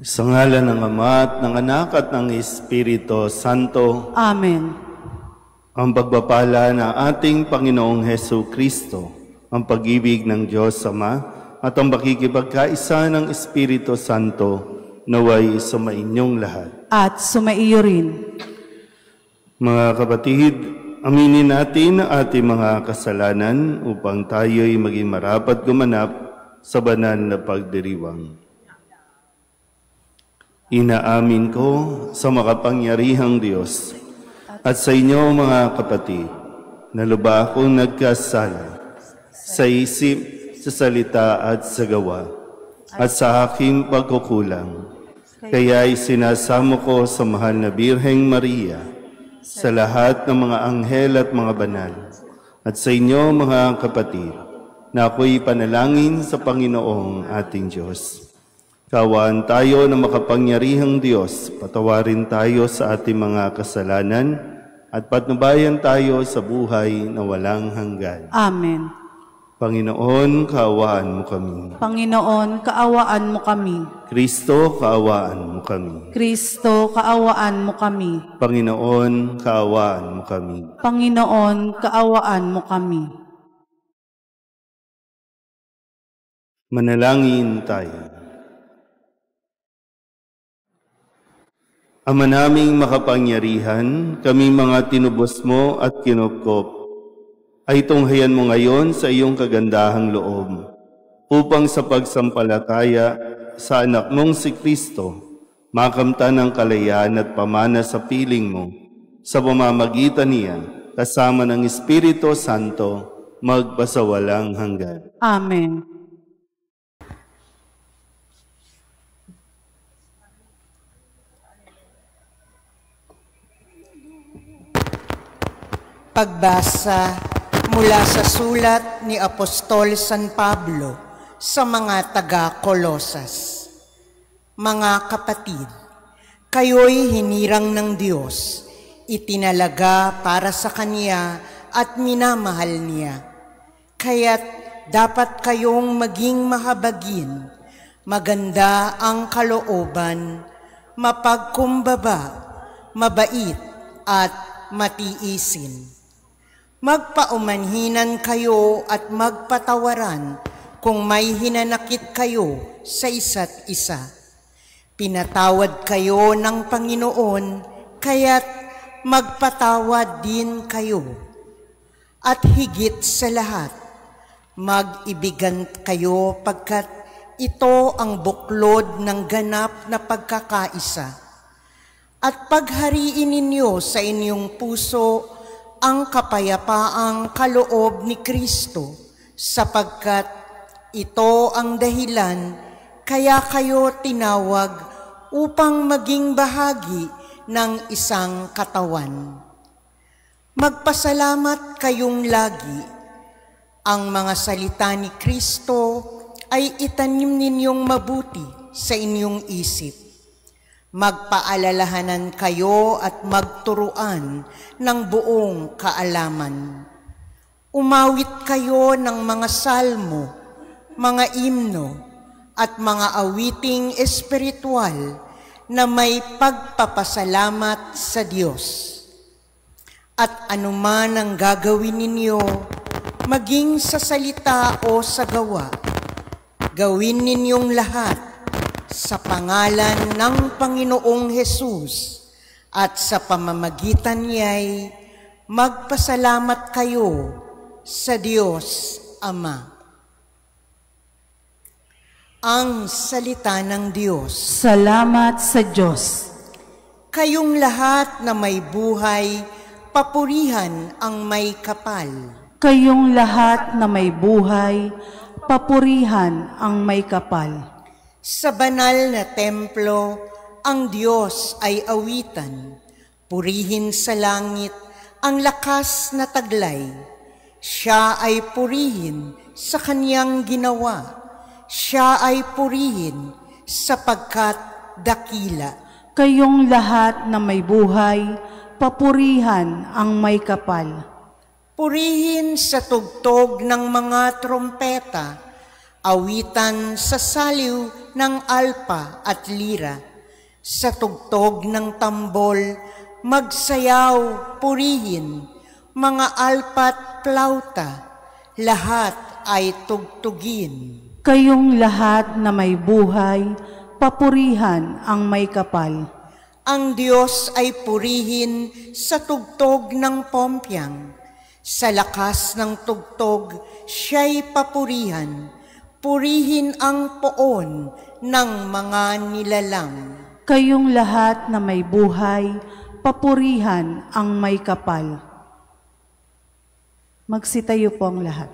Sa ngalan ng Ama at ng Anak at ng Espiritu Santo. Amen. Ang pagpapala ng ating Panginoong Hesu Kristo, ang pag-ibig ng Diyos Ama at ang pakikipagkaisa ng Espiritu Santo naway sumainyong lahat. At sumaiyo rin. Mga kapatid, aminin natin ang ating mga kasalanan upang tayo'y maging marapat gumanap sa banal na pagdiriwang. Inaamin ko sa makapangyarihang Diyos at sa inyo mga kapatid, na lubha akong nagkasala sa isip, sa salita at sa gawa at sa aking pagkukulang. Kaya'y sinasamo ko sa mahal na Birheng Maria, sa lahat ng mga anghel at mga banal, at sa inyo mga kapatid, na ako'y panalangin sa Panginoong ating Diyos. Kaawaan tayo ng makapangyarihang Diyos, patawarin tayo sa ating mga kasalanan at patnubayan tayo sa buhay na walang hanggan. Amen. Panginoon, kaawaan mo kami. Panginoon, kaawaan mo kami. Kristo, kaawaan mo kami. Kristo, kaawaan mo kami. Panginoon, kaawaan mo kami. Panginoon, kaawaan mo kami. Manalangin tayo. Ama naming makapangyarihan, kami mga tinubos mo at kinupkop, ay tunghayan mo ngayon sa iyong kagandahang loob, upang sa pagsampalataya sa anak mong si Kristo, makamtan ang kalayaan at pamana sa piling mo, sa pamamagitan niya, kasama ng Espiritu Santo, magpasawalang hanggan. Amen. Pagbasa mula sa sulat ni Apostol San Pablo sa mga taga-Kolosas. Mga kapatid, kayo'y hinirang ng Diyos, itinalaga para sa Kanya at minamahal Niya. Kaya't dapat kayong maging mahabagin, maganda ang kalooban, mapagkumbaba, mabait at matiisin. Magpaumanhinan kayo at magpatawaran kung may hinanakit kayo sa isa't isa. Pinatawad kayo ng Panginoon, kaya't magpatawad din kayo. At higit sa lahat, mag-ibigan kayo pagkat ito ang buklod ng ganap na pagkakaisa. At paghariin ninyo sa inyong puso ang kapayapaang kaloob ni Kristo, sapagkat ito ang dahilan kaya kayo tinawag upang maging bahagi ng isang katawan. Magpasalamat kayong lagi. Ang mga salita ni Kristo ay itanim ninyong mabuti sa inyong isip. Magpaalalahanan kayo at magturuan ng buong kaalaman. Umawit kayo ng mga salmo, mga imno, at mga awiting espiritual na may pagpapasalamat sa Diyos. At anuman ang gagawin ninyo, maging sa salita o sa gawa, gawin ninyong lahat sa pangalan ng Panginoong Hesus, at sa pamamagitan niya'y magpasalamat kayo sa Diyos Ama. Ang salita ng Diyos. Salamat sa Diyos. Kayong lahat na may buhay, papurihan ang may kapal. Kayong lahat na may buhay, papurihan ang may kapal. Sa banal na templo, ang Diyos ay awitan. Purihin sa langit ang lakas na taglay. Siya ay purihin sa Kanyang ginawa. Siya ay purihin sapagkat dakila. Kayong lahat na may buhay, papurihan ang may kapal. Purihin sa tugtog ng mga trompeta, awitan sa saliw ng alpa at lira. Sa tugtog ng tambol, magsayaw, purihin, mga alpa at plauta, lahat ay tugtugin. Kayong lahat na may buhay, papurihan ang may kapal. Ang Diyos ay purihin sa tugtog ng pompyang. Sa lakas ng tugtog, siya'y papurihan. Purihin ang poon ng mga nilalang. Kayong lahat na may buhay, papurihan ang may kapal. Magsitayo po ang lahat.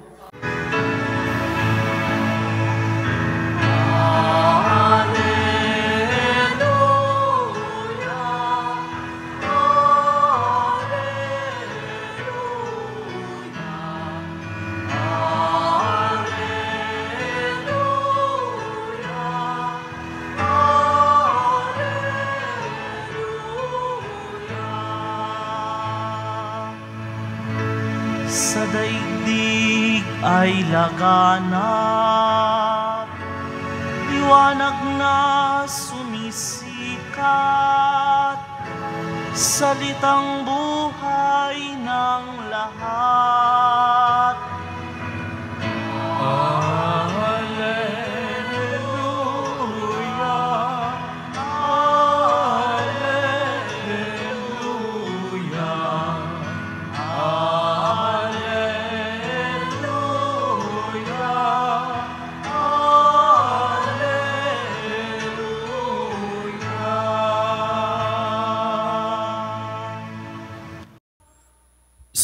Sa daigdig ay laganap, liwanag na sumisikat, salitang buhay ng lahat.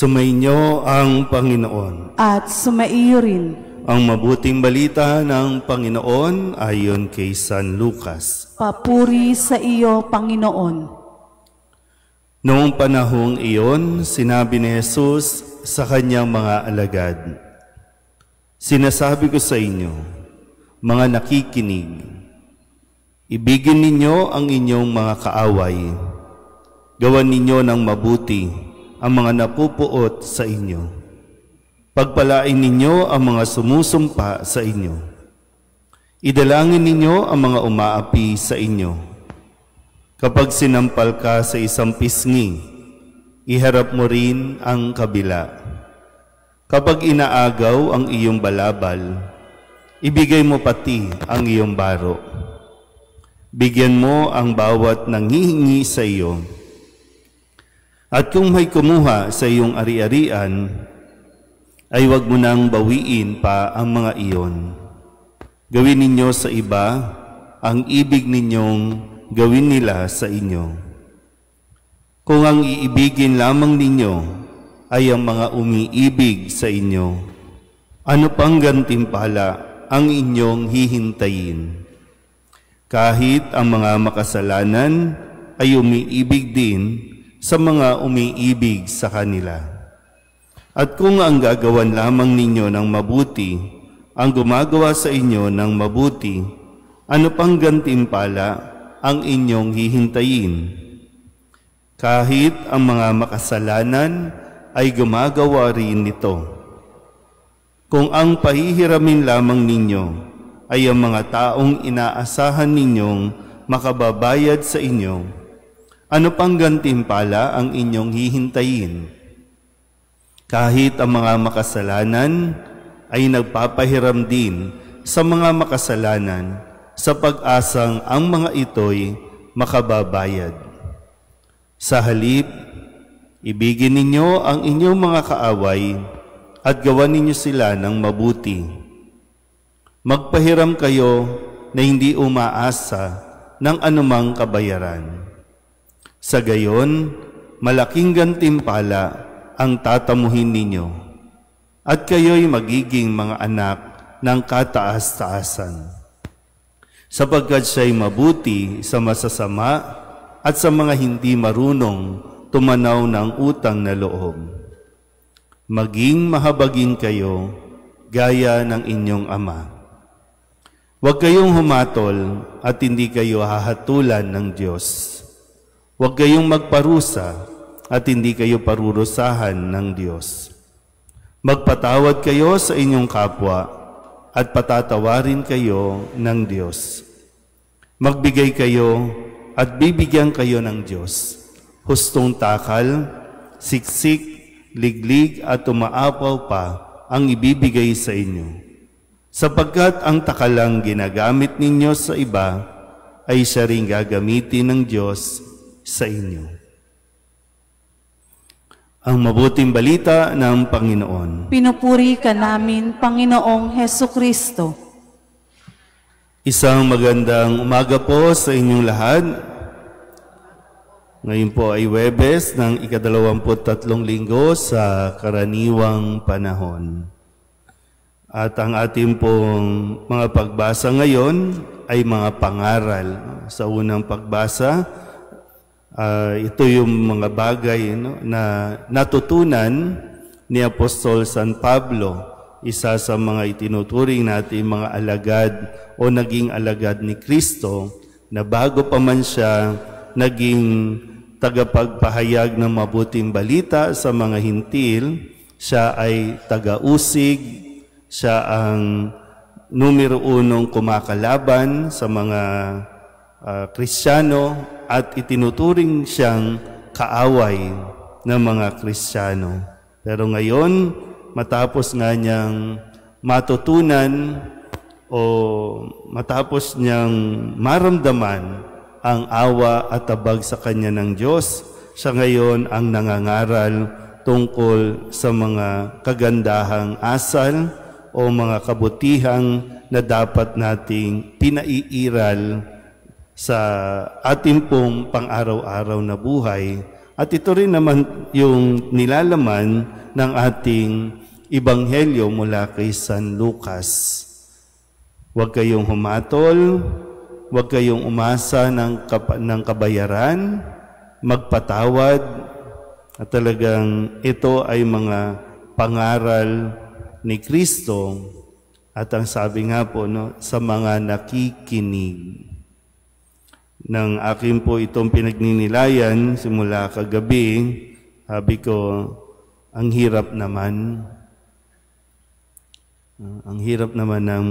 Sumainyo ang Panginoon. At sumaiyo rin. Ang mabuting balita ng Panginoon ayon kay San Lucas. Papuri sa iyo, Panginoon. Noong panahong iyon, sinabi ni Jesus sa kanyang mga alagad, "Sinasabi ko sa inyo, mga nakikinig, ibigin ninyo ang inyong mga kaaway, gawan ninyo ng mabuti ang mga napupuot sa inyo. Pagpalain ninyo ang mga sumusumpa sa inyo. Idalangin ninyo ang mga umaapi sa inyo. Kapag sinampal ka sa isang pisngi, iharap mo rin ang kabila. Kapag inaagaw ang iyong balabal, ibigay mo pati ang iyong baro. Bigyan mo ang bawat nanghihingi sa iyo. At kung may kumuha sa iyong ari-arian, ay huwag mo nang bawiin pa ang mga iyon. Gawin ninyo sa iba ang ibig ninyong gawin nila sa inyo. Kung ang iibigin lamang ninyo ay ang mga umiibig sa inyo, ano pang gantimpala ang inyong hihintayin? Kahit ang mga makasalanan ay umiibig din sa mga umiibig sa kanila. At kung ang gagawan lamang ninyo ng mabuti, ang gumagawa sa inyo ng mabuti, ano pang gantimpala ang inyong hihintayin? Kahit ang mga makasalanan ay gumagawa rin nito. Kung ang pahihiramin lamang ninyo ay ang mga taong inaasahan ninyong makababayad sa inyo, ano pang gantimpala ang inyong hihintayin? Kahit ang mga makasalanan ay nagpapahiram din sa mga makasalanan sa pag-asang ang mga ito'y makababayad. Sa halip, ibigin ninyo ang inyong mga kaaway at gawan ninyo sila ng mabuti. Magpahiram kayo na hindi umaasa ng anumang kabayaran. Sa gayon, malaking gantimpala ang tatamuhin ninyo, at kayo'y magiging mga anak ng kataas-taasan. Sapagkat siya'y mabuti sa masasama at sa mga hindi marunong tumanaw ng utang na loob. Maging mahabagin kayo gaya ng inyong Ama. Huwag kayong humatol at hindi kayo hahatulan ng Diyos. Huwag kayong magparusa at hindi kayo parurusahan ng Diyos. Magpatawad kayo sa inyong kapwa at patatawarin kayo ng Diyos. Magbigay kayo at bibigyan kayo ng Diyos. Hustong takal, siksik, liglig at umaapaw pa ang ibibigay sa inyo. Sapagkat ang takalang ginagamit ninyo sa iba ay siya ring gagamitin ng Diyos sa inyo. Ang mabuting balita ng Panginoon. Pinupuri ka namin, Panginoong Hesukristo. Isang magandang umaga po sa inyong lahat. Ngayon po ay Huwebes ng ika-23 linggo sa karaniwang panahon. At ang ating pong mga pagbasa ngayon ay mga pangaral. Sa unang pagbasa, ito yung mga bagay na natutunan ni Apostol San Pablo, isa sa mga itinuturing natin mga alagad o naging alagad ni Kristo, na bago pa man siya naging tagapagpahayag ng mabuting balita sa mga hintil, siya ay taga-usig, siya ang numero 1 kumakalaban sa mga Kristiyano at itinuturing siyang kaaway ng mga Kristiyano. Pero ngayon, matapos nga niyang matutunan o matapos niyang maramdaman ang awa at tabag sa kanya ng Diyos, siya ngayon ang nangangaral tungkol sa mga kagandahang asal o mga kabutihang na dapat nating pinaiiral sa ating pong pang-araw-araw na buhay. At ito rin naman yung nilalaman ng ating Ebanghelyo mula kay San Lucas. Huwag kayong humatol, huwag kayong umasa ng kabayaran, magpatawad. At talagang ito ay mga pangaral ni Kristo. At ang sabi nga po, sa mga nakikinig. Nang akin po itong pinagninilayan simula kagabi, sabi ko, ang hirap naman. Ang hirap naman ng,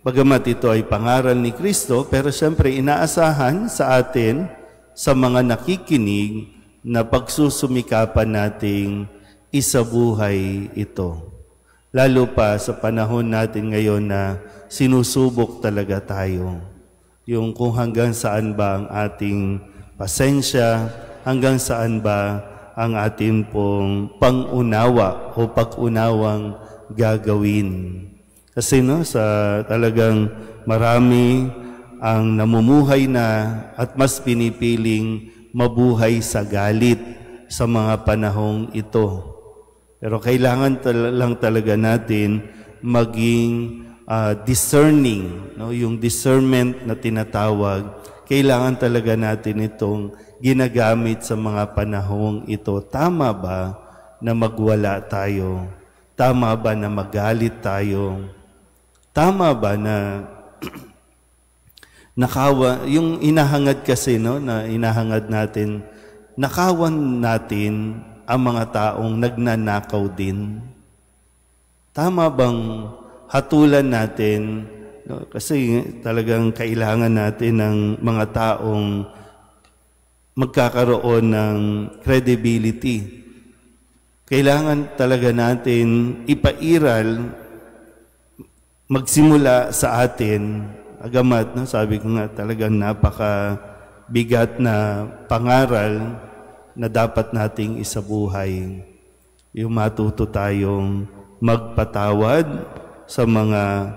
bagamat ito ay pangaral ni Kristo, pero siyempre inaasahan sa atin, sa mga nakikinig, na pagsusumikapan nating isabuhay ito. Lalo pa sa panahon natin ngayon na sinusubok talaga tayo. Yung kung hanggang saan ba ang ating pasensya, hanggang saan ba ang ating pong pangunawa o pag-unawang gagawin. Kasi sa talagang marami ang namumuhay na at mas pinipiling mabuhay sa galit sa mga panahong ito. Pero kailangan lang talaga natin maging discerning, yung discernment na tinatawag, kailangan talaga natin itong ginagamit sa mga panahong ito. Tama ba na magwala tayo? Tama ba na magalit tayo? Tama ba na yung inahangad kasi, na inahangad natin, nakawan natin ang mga taong nagnanakaw din? Tama bang hatulan natin, kasi talagang kailangan natin ng mga taong magkakaroon ng credibility. Kailangan talaga natin ipairal, magsimula sa atin, agamat, sabi ko nga talagang napakabigat na pangaral na dapat nating isabuhay. Yung matuto tayong magpatawad sa mga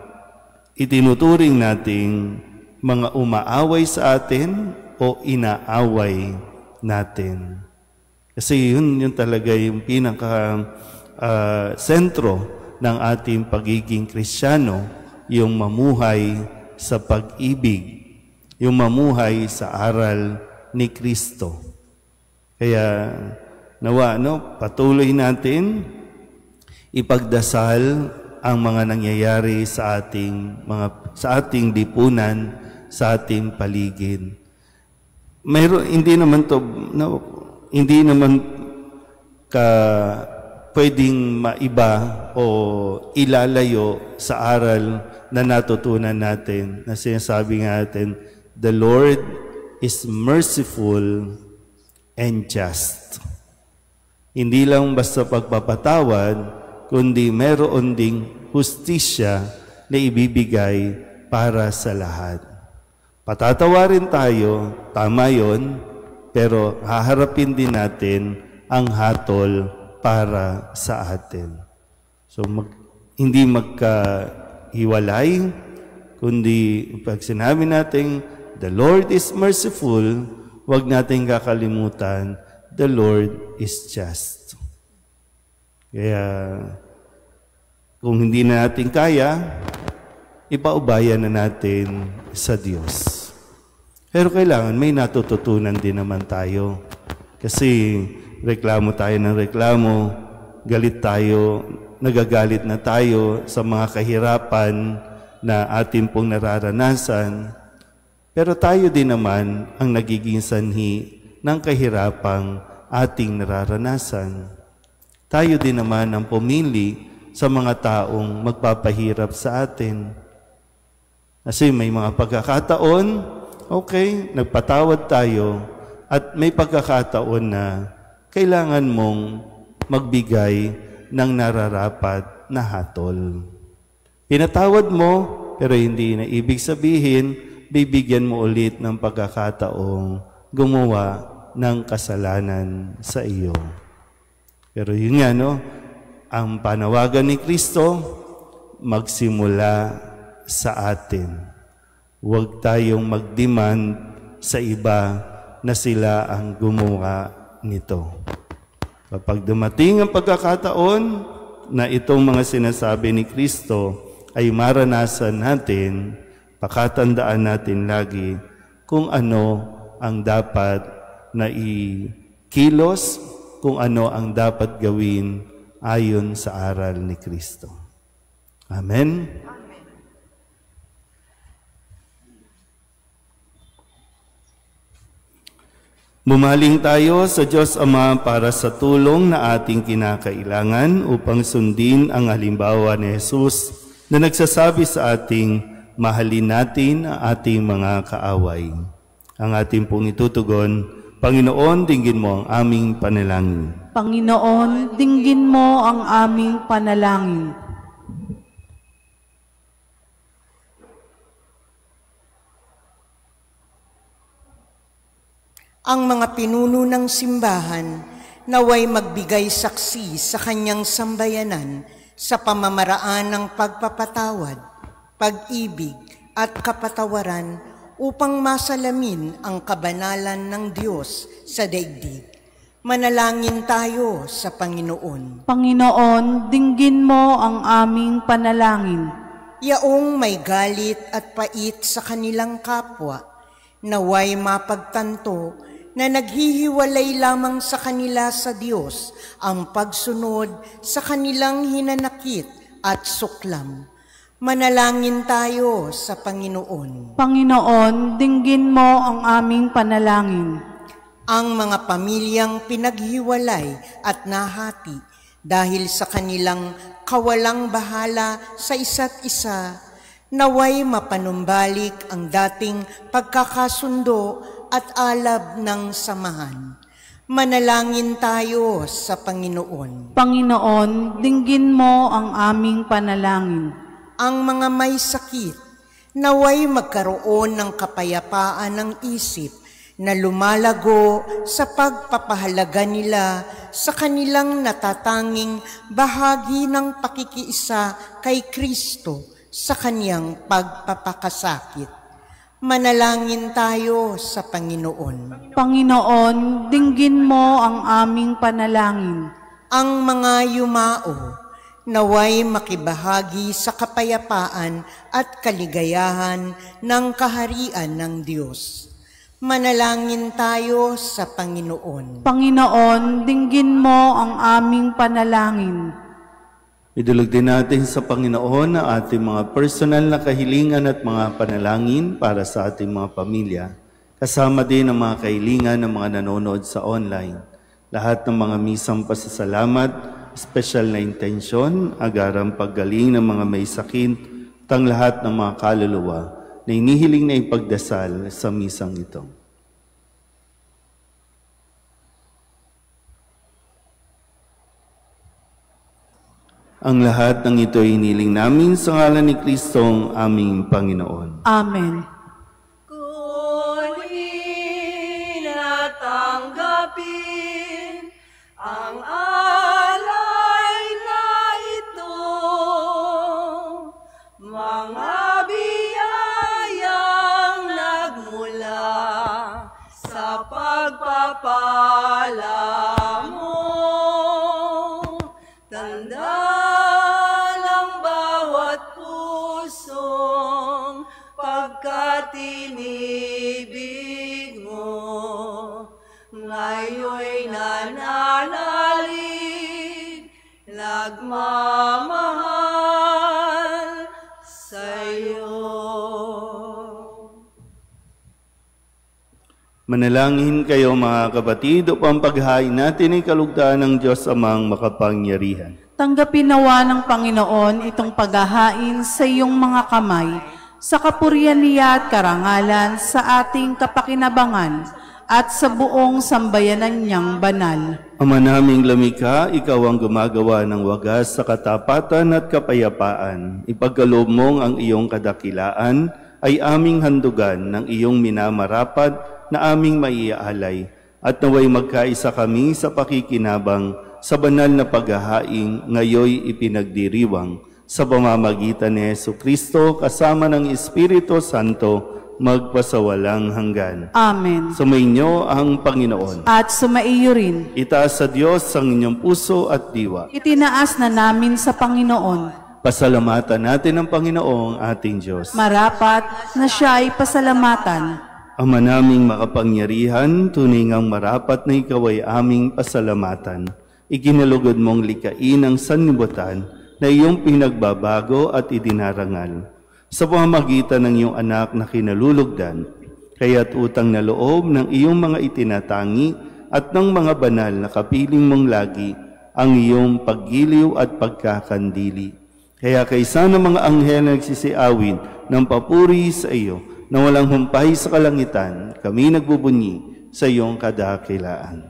itinuturing nating mga umaaway sa atin o inaaway natin. Kasi yun talaga yung pinaka-sentro ng ating pagiging Kristiyano, yung mamuhay sa pag-ibig, yung mamuhay sa aral ni Kristo. Kaya nawa, patuloy natin ipagdasal ang mga nangyayari sa ating lipunan, sa ating paligid. Hindi naman pwedeng maiba o ilalayo sa aral na natutunan natin, na sinasabi nga natin, the Lord is merciful and just. Hindi lang basta pagpapatawad, kundi meron ding hustisya na ibibigay para sa lahat. Patatawarin tayo, tama yon, pero haharapin din natin ang hatol para sa atin. So hindi magkahiwalay, kundi pag sinabi natin, the Lord is merciful, huwag natin kakalimutan, the Lord is just. Kaya, kung hindi na natin kaya, ipaubayan na natin sa Diyos. Pero kailangan may natututunan din naman tayo. Kasi reklamo tayo ng reklamo, galit tayo, nagagalit na tayo sa mga kahirapan na ating pong nararanasan. Pero tayo din naman ang nagiging sanhi ng kahirapang ating nararanasan. Tayo din naman ang pumili sa mga taong magpapahirap sa atin. Kasi may mga pagkakataon, okay, nagpatawad tayo, at may pagkakataon na kailangan mong magbigay ng nararapat na hatol. Pinatawad mo, pero hindi na ibig sabihin, bibigyan mo ulit ng pagkakataong gumawa ng kasalanan sa iyo. Pero yun nga, no? Ang panawagan ni Kristo, magsimula sa atin. Huwag tayong mag-demand sa iba na sila ang gumawa nito. Kapag dumating ang pagkakataon na itong mga sinasabi ni Kristo ay maranasan natin, pakatandaan natin lagi kung ano ang dapat na ikilos, kung ano ang dapat gawin ayon sa aral ni Kristo. Amen? Bumaling tayo sa Diyos Ama para sa tulong na ating kinakailangan upang sundin ang halimbawa ni Jesus na nagsasabi sa ating mahalin natin ang ating mga kaaway. Ang ating pong itutugon, Panginoon, dinggin mo ang aming panalangin. Panginoon, dinggin mo ang aming panalangin. Ang mga pinuno ng simbahan naway magbigay saksi sa kanyang sambayanan sa pamamaraan ng pagpapatawad, pag-ibig at kapatawaran upang masalamin ang kabanalan ng Diyos sa daigdig. Manalangin tayo sa Panginoon. Panginoon, dinggin mo ang aming panalangin. Yaong may galit at pait sa kanilang kapwa, naway mapagtanto na naghihiwalay lamang sa kanila sa Diyos ang pagsunod sa kanilang hinanakit at suklam. Manalangin tayo sa Panginoon. Panginoon, dinggin mo ang aming panalangin. Ang mga pamilyang pinaghiwalay at nahati dahil sa kanilang kawalang bahala sa isa't isa, naway mapanumbalik ang dating pagkakasundo at alab ng samahan. Manalangin tayo sa Panginoon. Panginoon, dinggin mo ang aming panalangin. Ang mga may sakit, naway magkaroon ng kapayapaan ng isip na lumalago sa pagpapahalaga nila sa kanilang natatanging bahagi ng pakikiisa kay Kristo sa kaniyang pagpapakasakit. Manalangin tayo sa Panginoon. Panginoon, dinggin mo ang aming panalangin. Ang mga yumao, naway makibahagi sa kapayapaan at kaligayahan ng kaharian ng Diyos. Manalangin tayo sa Panginoon. Panginoon, dinggin mo ang aming panalangin. Idulog din natin sa Panginoon ang ating mga personal na kahilingan at mga panalangin para sa ating mga pamilya. Kasama din ang mga kahilingan ng mga nanonood sa online. Lahat ng mga misang pasasalamat, special na intensyon, agarang paggaling ng mga may sakit, tang lahat ng mga kaluluwa na inihiling na ipagdasal sa misang ito. Ang lahat ng ito ay iniling namin sa ngalan ni Kristong aming Panginoon. Amen. Kunin at tanggapin ang alay na ito, mga biyayang nagmula sa pagpapala mo. Tanda ng bawat pusong pagkatinibig mo, ngayon'y nananalig, nagmamahal sa'yo. Manalangin kayo mga kapatid upang paghain natin ay kalugdan ng Diyos Amang makapangyarihan. Tanggapin nawa ng Panginoon itong paghahain sa iyong mga kamay, sa kapurihan niya at karangalan sa ating kapakinabangan at sa buong sambayanan niyang banal. Ama naming lumikha, ikaw ang gumagawa ng wagas sa katapatan at kapayapaan. Ipagkaloob mong ang iyong kadakilaan ay aming handugan ng iyong minamarapat na aming maiaalay, at naway magkaisa kami sa pakikinabang sa banal na paghahaing ngayoy ipinagdiriwang sa pamamagitan ni Jesucristo kasama ng Espiritu Santo magpasawalang hanggan. Amen. Sumainyo ang Panginoon. At sumaiyo rin. Itaas sa Diyos ang inyong puso at diwa. Itinaas na namin sa Panginoon. Pasalamatan natin ang Panginoong ating Diyos. Marapat na siya ay pasalamatan. Ama naming makapangyarihan, tunay ngang marapat na ikaw ay aming pasalamatan. Ikinalugod mong likain ang sanlibutan na iyong pinagbabago at idinarangal. Sa pamamagitan ng iyong anak na kinalulugdan, kaya't utang na loob ng iyong mga itinatangi at ng mga banal na kapiling mong lagi ang iyong paggiliw at pagkakandili. Kaya kaysa ng mga anghel na nagsisiawin ng papuri sa iyo, na walang humpay sa kalangitan, kami nagbubunyi sa iyong kadakilaan.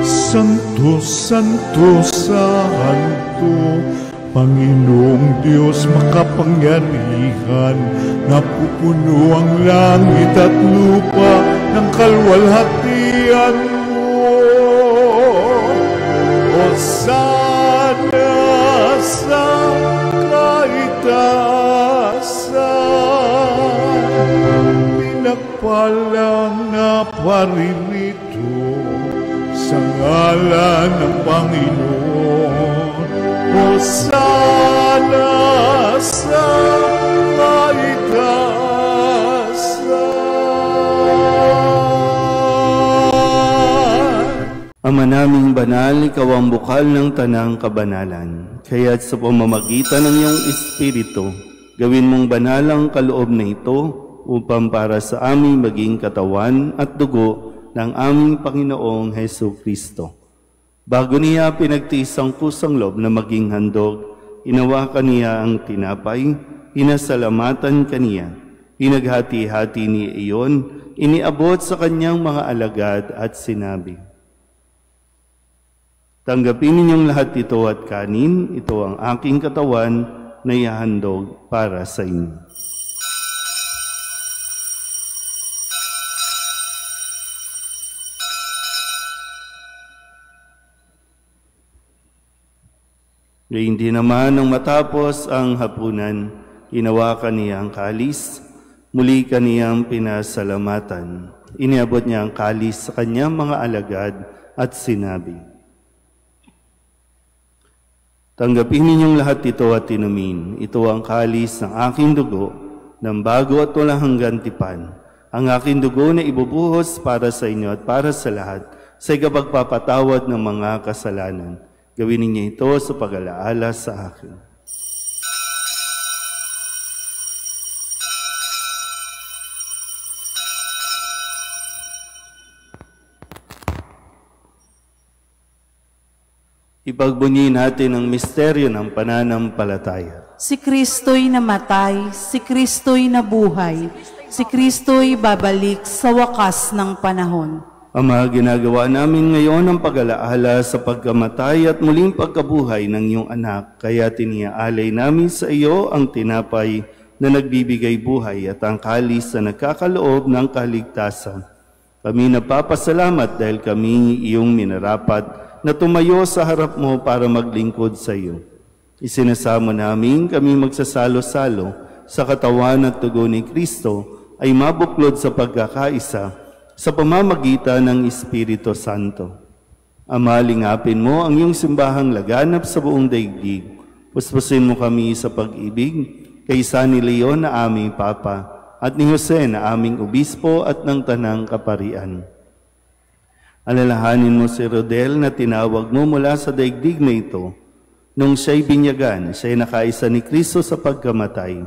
Santo, Santo, Santo, Panginoong Diyos makapangyarihan, napupuno ang langit at lupa ng kalwalhatian mo. Hosana sa kaitaasan, pinagpalang na paririto sa ngalan ng Panginoon. Hosana sa kaitaasan. Ama naming banal, ikaw ang bukal ng tanang kabanalan. Kaya't sa pamamagitan ng iyong Espiritu, gawin mong banal ang kaloob na ito upang para sa aming maging katawan at dugo ng aming Panginoong Jesucristo. Bago niya pinagtiis ang kusang loob na maging handog, inawakan niya ang tinapay, inasalamatan kaniya, pinaghati-hati niya iyon, iniabot sa kanyang mga alagad at sinabi, "Tanggapin ninyong lahat ito at kanin, ito ang aking katawan na ihahandog para sa inyo." Hindi naman nang matapos ang hapunan, hinawakan niya ang kalis, muli kaniyang pinasalamatan. Iniabot niya ang kalis sa kanyang mga alagad at sinabi, "Tanggapin ninyong lahat ito at inumin. Ito ang kalis ng aking dugo, ng bago at walang hanggang tipan. Ang aking dugo na ibubuhos para sa inyo at para sa lahat, sa ikapagpapatawad ng mga kasalanan. Gawin ninyo ito sa pag-alaala sa akin." Ipagbunyi natin ang misteryo ng pananampalataya. Si Kristo'y namatay, si Kristo'y nabuhay, si Kristo'y babalik sa wakas ng panahon. Ama, ginagawa namin ngayon ang pag-alaala sa pagkamatay at muling pagkabuhay ng iyong anak, kaya tiniaalay namin sa iyo ang tinapay na nagbibigay buhay at ang kalis na nagkakaloob ng kaligtasan. Kami napapasalamat dahil kami iyong minarapat na tumayo sa harap mo para maglingkod sa iyo. Isinasamo namin kami magsasalo-salo sa katawan at dugo ni Kristo ay mabuklod sa pagkakaisa sa pamamagitan ng Espiritu Santo. Ama, lingapin mo ang iyong simbahang laganap sa buong daigdig. Puspusin mo kami sa pag-ibig kay San Leon na aming Papa at ni Jose na aming Obispo at ng Tanang Kaparian. Alalahanin mo si Rodel na tinawag mo mula sa daigdig na ito. Nung siya'y binyagan, siya'y nakaisa ni Kristo sa pagkamatay.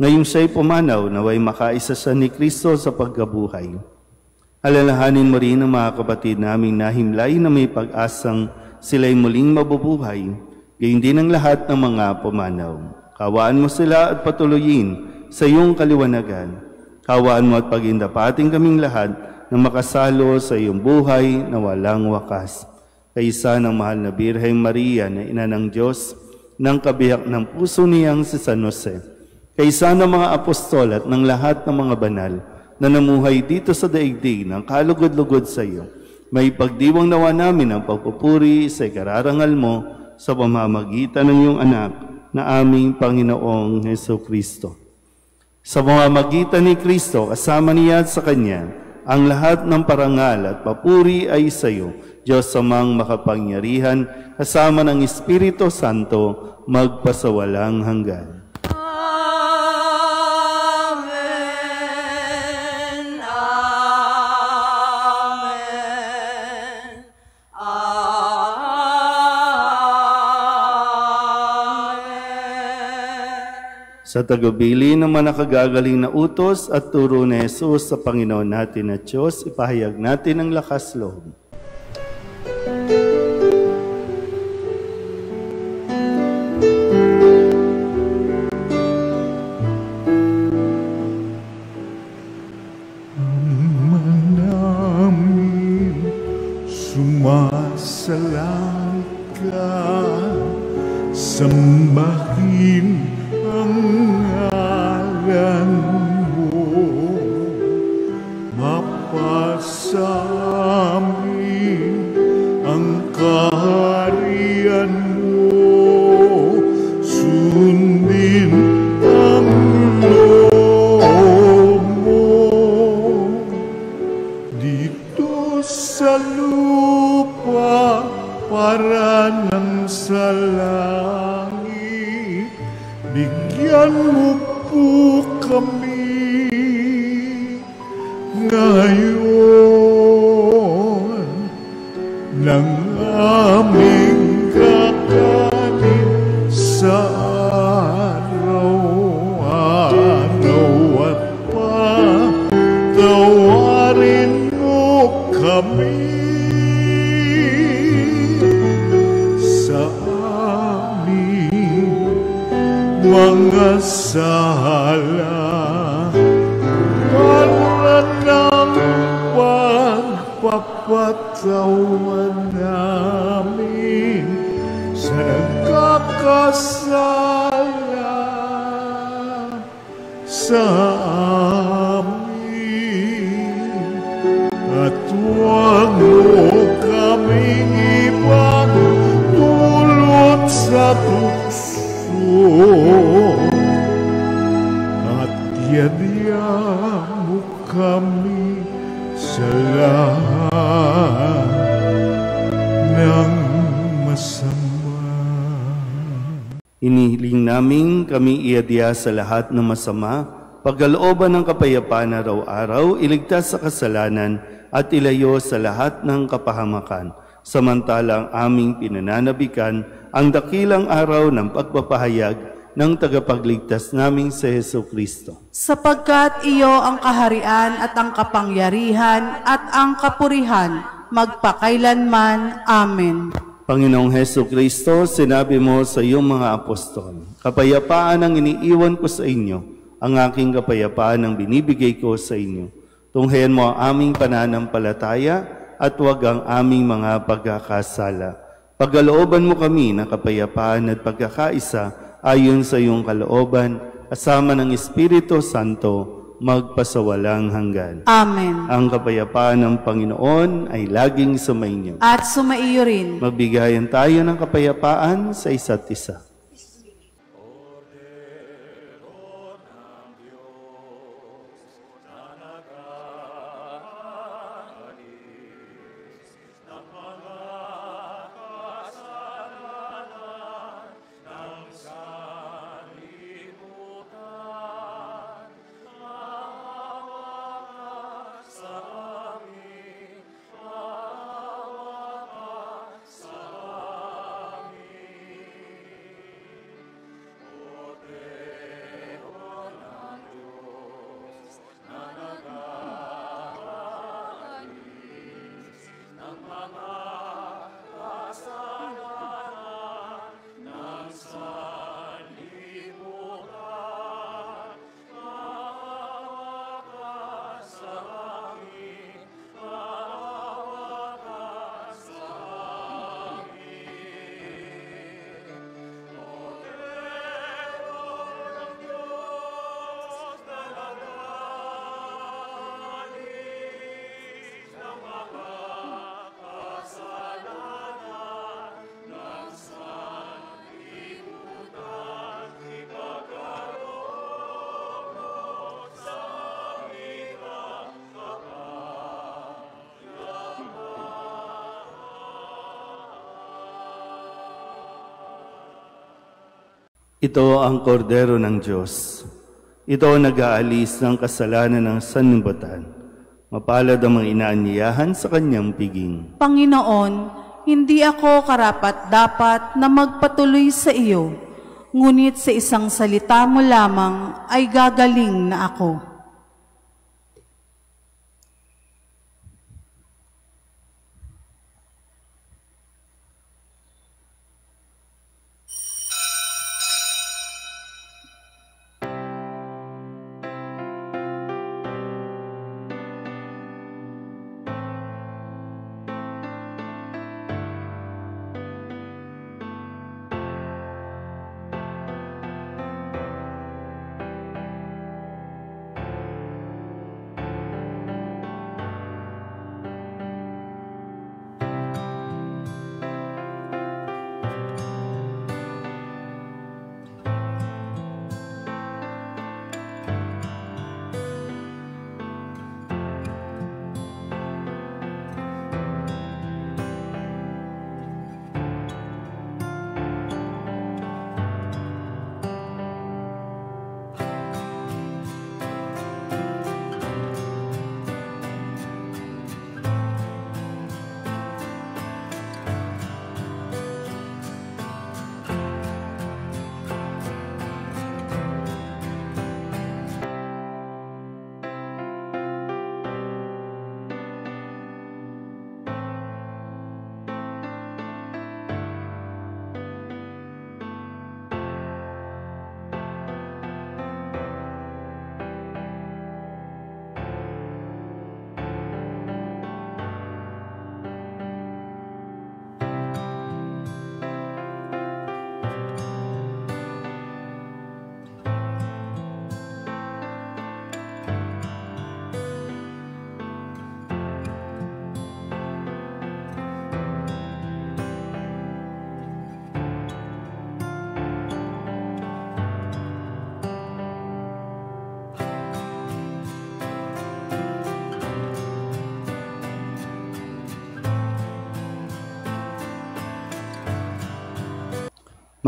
Ngayong siya'y pumanaw, naway makaisa siya ni Kristo sa pagkabuhay. Alalahanin mo rin ang mga kapatid naming nahimlay na may pag-asang sila'y muling mabubuhay, gayon din ang lahat ng mga pumanaw. Kawaan mo sila at patuloyin sa iyong kaliwanagan. Kawaan mo at pagindapating kaming lahat na makasalo sa iyong buhay na walang wakas. Kaysa ng mahal na Birheng Maria na ina ng Diyos, ng kabiyak ng puso niyang si San Jose, kaysa ng mga apostol at ng lahat ng mga banal na namuhay dito sa daigdig ng kalugod-lugod sa iyo, may pagdiwang nawa namin ang pagpupuri sa ikararangal mo sa pamamagitan ng iyong anak na aming Panginoong Jesucristo. Sa pamamagitan ni Kristo, kasama niya at sa Kanya, ang lahat ng parangal at papuri ay sa iyo, Diyos Amang makapangyarihan, kasama ng Espiritu Santo, magpasawalang hanggan. Amen. Amen. Amen. Sa tagubilin ng manakagagaling na utos at turo ni Jesus sa Panginoon natin at Diyos, ipahayag natin ang lakas loob. Ama namin, sumasalangit ka, sambahin ang ngalan mo, mapasamin ang kaharian mo, sundin ang loob mo, dito sa lupa para nang sa langit. Bigyan mo po kami ngayon ng aming kakanin sa araw-araw at patawarin mo kami sa aming mga sala, para ng pagpapatawan namin sa nagkakasala sa amin, at huwag mo kaming ipagdulot sa tukso, at yadya mo kami sa lahat ng masama. Inihiling namin kami iadya sa lahat ng masama, pagkalooban ng kapayapaan araw-araw, iligtas sa kasalanan at ilayo sa lahat ng kapahamakan, samantalang aming pinananabikan ang dakilang araw ng pagpapahayag ng tagapagligtas naming si Jesucristo. Sapagkat iyo ang kaharian at ang kapangyarihan at ang kapurihan magpakailanman. Amen. Panginoong Heso Kristo, sinabi mo sa iyong mga apostol, kapayapaan ang iniiwan ko sa inyo, ang aking kapayapaan ang binibigay ko sa inyo. Tunghayan mo ang aming pananampalataya at huwag ang aming mga pagkakasala. Pagkalooban mo kami ng kapayapaan at pagkakaisa ayon sa iyong kalooban, kasama ng Espiritu Santo, magpasawalang hanggan. Amen. Ang kapayapaan ng Panginoon ay laging sumainyo. At sumaiyo rin. Magbigayan tayo ng kapayapaan sa isa't isa. Ito ang kordero ng Diyos. Ito ang nag-aalis ng kasalanan ng sanlibutan. Mapalad ang mga inaanyayahan sa kanyang piging. Panginoon, hindi ako karapat-dapat na magpatuloy sa iyo, ngunit sa isang salita mo lamang ay gagaling na ako.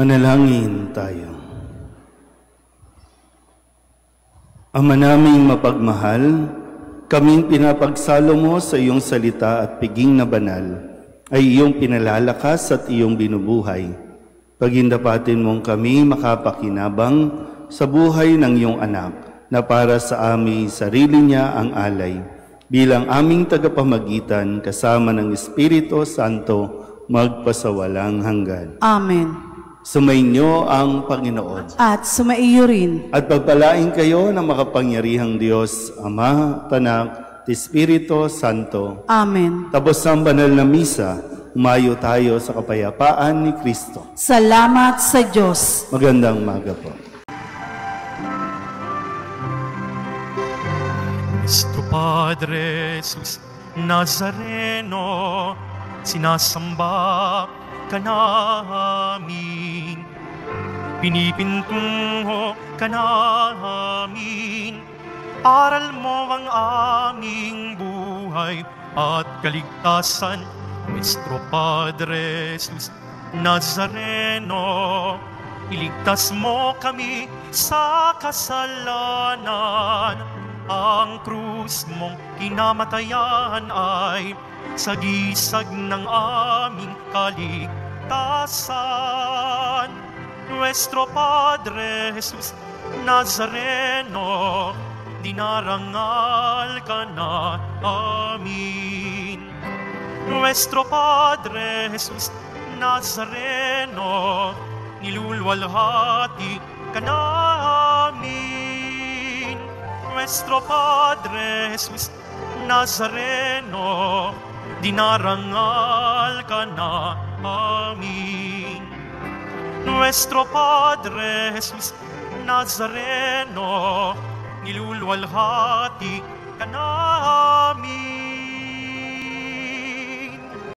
Manalangin tayo. Ama naming mapagmahal, kaming pinapagsalo mo sa iyong salita at piging na banal, ay iyong pinalalakas at iyong binubuhay. Pagindapatin mong kami makapakinabang sa buhay ng iyong anak, na para sa aming sarili niya ang alay, bilang aming tagapamagitan kasama ng Espiritu Santo, magpasawalang hanggan. Amen. Sumainyo ang Panginoon. At sumaiyo rin. At pagpalain kayo ng makapangyarihang Diyos, Ama, Anak, Espiritu Santo. Amen. Tapos ng banal na misa, umayo tayo sa kapayapaan ni Kristo. Salamat sa Diyos. Magandang umaga po. Nuestro Padre Jesus Nazareno, sinasamba ka namin, pinipintungo ka namin, aral mo ang aming buhay at kaligtasan. Nuestro Padre Jesus Nazareno, iligtas mo kami sa kasalanan. Ang krus mong kinamatayan ay sagisag ng aming kaligtasan. Nuestro Padre Jesus Nazareno, dinarangal ka na amin. Nuestro Padre Jesus Nazareno, nilulwalhati ka namin. Nuestro Padre Jesus Nazareno, dinarangal ka na amin. Nuestro Padre Jesus Nazareno, nilulwalhati ka namin.